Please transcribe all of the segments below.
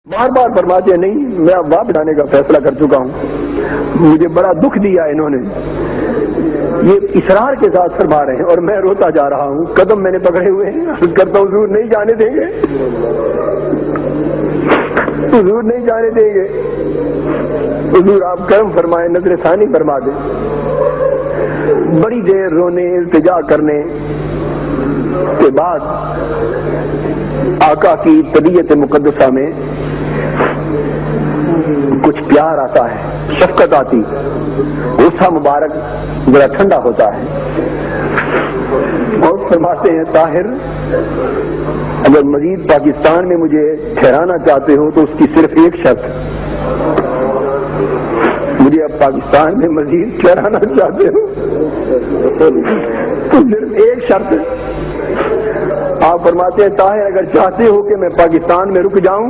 बार बार फरमाते हैं नहीं, मैं अब वापस जाने का फैसला कर चुका हूँ, मुझे बड़ा दुख दिया इन्होंने। ये इसरार के साथ फरमा रहे हैं और मैं रोता जा रहा हूँ, कदम मैंने पकड़े हुए हैं, अर्ज़ करता हूँ हुजूर नहीं जाने देंगे, हुजूर नहीं जाने देंगे। हुजूर आप करम फरमाए, नजर सानी फरमा दे। बड़ी देर रोने इल्तिजा करने के बाद आका की तबीयत मुकद्दसा में कुछ प्यार आता है, शफकत आती, गुस्सा मुबारक जरा ठंडा होता है और फरमाते हैं ताहिर अगर मजीद पाकिस्तान में मुझे ठहराना चाहते हो तो उसकी सिर्फ एक शर्त, मुझे अब पाकिस्तान में मजीद ठहराना चाहते हो तो सिर्फ एक शर्त। आप फरमाते हैं ताहिर अगर चाहते हो कि मैं पाकिस्तान में रुक जाऊं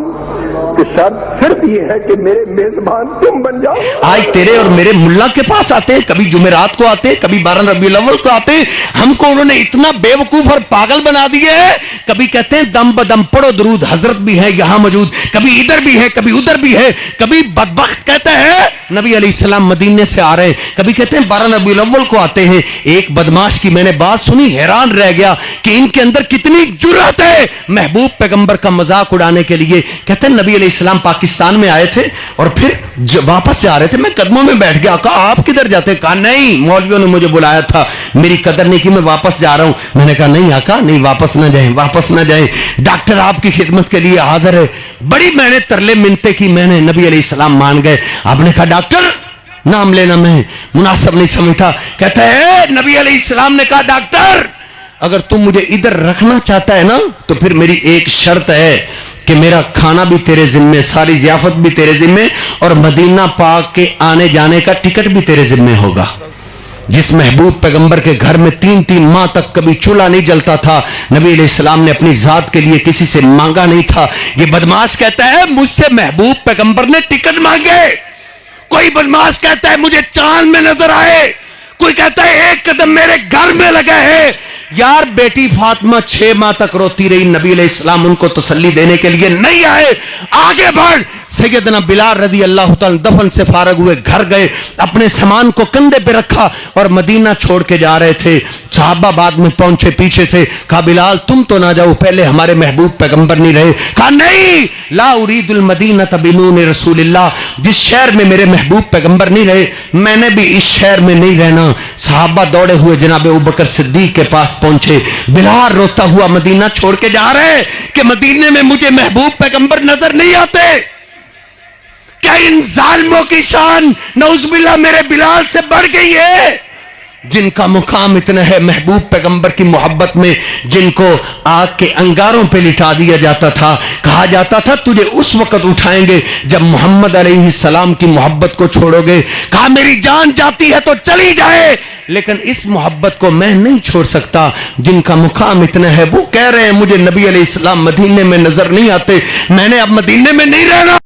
तो शर्त सिर्फ ये है कि मेरे मेजबान तुम बन जाओ। आज तेरे और मेरे मुल्ला के पास आते हैं, कभी जुमेरात को आते हैं, कभी 12 रबीउल अव्वल को आते हैं। हमको उन्होंने इतना बेवकूफ और पागल बना दिए है। कभी कहते हैं दम बदम पढ़ो दरूद, हजरत भी है यहां मौजूद, कभी इधर भी है कभी उधर भी है। कभी बदबख्त कहते हैं नबी अलैहिस्सलाम मदीने से आ रहे हैं, कभी कहते हैं 12 रबीउल अव्वल को आते हैं। एक बदमाश की मैंने बात सुनी, हैरान रह गया कि इनके अंदर कितनी जुर्रत है महबूब पैगंबर का मजाक उड़ाने के लिए। कहते हैं नबी अलैहिस्सलाम पाकिस्तान में आए थे और फिर वापस जा रहे थे, मैं कदमों में बैठ गया। कहा आप किधर जाते? कहा नहीं, मौलवियों ने मुझे बुलाया था, मेरी कदर नहीं की, मैं वापस जा रहा हूं। मैंने कहा नहीं आका नहीं, वापस ना जाएं, वापस ना जाएं, डॉक्टर आपकी खिदमत के लिए हाजिर है। बड़ी मैंने तरले मिन्नतें की, मैंने नबी अलैहिस्सलाम मान गए। आपने कहा डॉक्टर नाम लेना मैं मुनासिब नहीं समझता। कहता है नबी अलैहिस्सलाम ने कहा डॉक्टर अगर तुम मुझे इधर रखना चाहता है ना तो फिर मेरी एक शर्त है कि मेरा खाना भी तेरे जिम्मे, सारी जियाफत भी तेरे जिम्मे और मदीना पाक के आने जाने का टिकट भी तेरे जिम्मे होगा। जिस महबूब पैगंबर के घर में 3-3 माह तक कभी चूल्हा नहीं जलता था, नबी अलैहिस्सलाम ने अपनी जात के लिए किसी से मांगा नहीं था। ये बदमाश कहता है मुझसे महबूब पैगंबर ने टिकट मांगे। कोई बदमाश कहता है मुझे चांद में नजर आए, कोई कहता है एक कदम मेरे घर में लगा है। यार बेटी फातिमा 6 माह तक रोती रही, नबी अलैहिस्सलाम उनको तसल्ली देने के लिए नहीं आए। आगे बढ़, सैयदना बिलाल रज़ी अल्लाह ताला दफन से फारग हुए, घर गए, अपने सामान को कंधे पे रखा और मदीना छोड़ के जा रहे थे। सहाबा बाद में पहुंचे पीछे से, कहा बिलाल तुम तो ना जाओ, पहले हमारे महबूब पैगंबर नहीं रहे। कहा नहीं, ला उरीदुल मदीनता बिनून रसूलिल्लाह, जिस शहर में मेरे महबूब पैगंबर नहीं रहे मैंने भी इस शहर में नहीं रहना। सहाबा दौड़े हुए जनाब अबू बकर सिद्दीक के पास पहुंचे। बिलाल रोता हुआ मदीना छोड़ के जा रहे कि मदीने में मुझे महबूब पैगंबर नजर नहीं आते। क्या इन जालिमों की शान नऊज़ुबिल्लाह मेरे बिलाल से बढ़ गई है? जिनका मुकाम इतना है महबूब पैगंबर की मोहब्बत में, जिनको आग के अंगारों पे लिटा दिया जाता था, कहा जाता था तुझे उस वक्त उठाएंगे जब मोहम्मद अलैहिस्सलाम की मोहब्बत को छोड़ोगे। कहा मेरी जान जाती है तो चली जाए, लेकिन इस मोहब्बत को मैं नहीं छोड़ सकता। जिनका मुकाम इतना है वो कह रहे हैं मुझे नबी अलैहिस्सलाम मदीने में नजर नहीं आते, मैंने अब मदीने में नहीं रहना।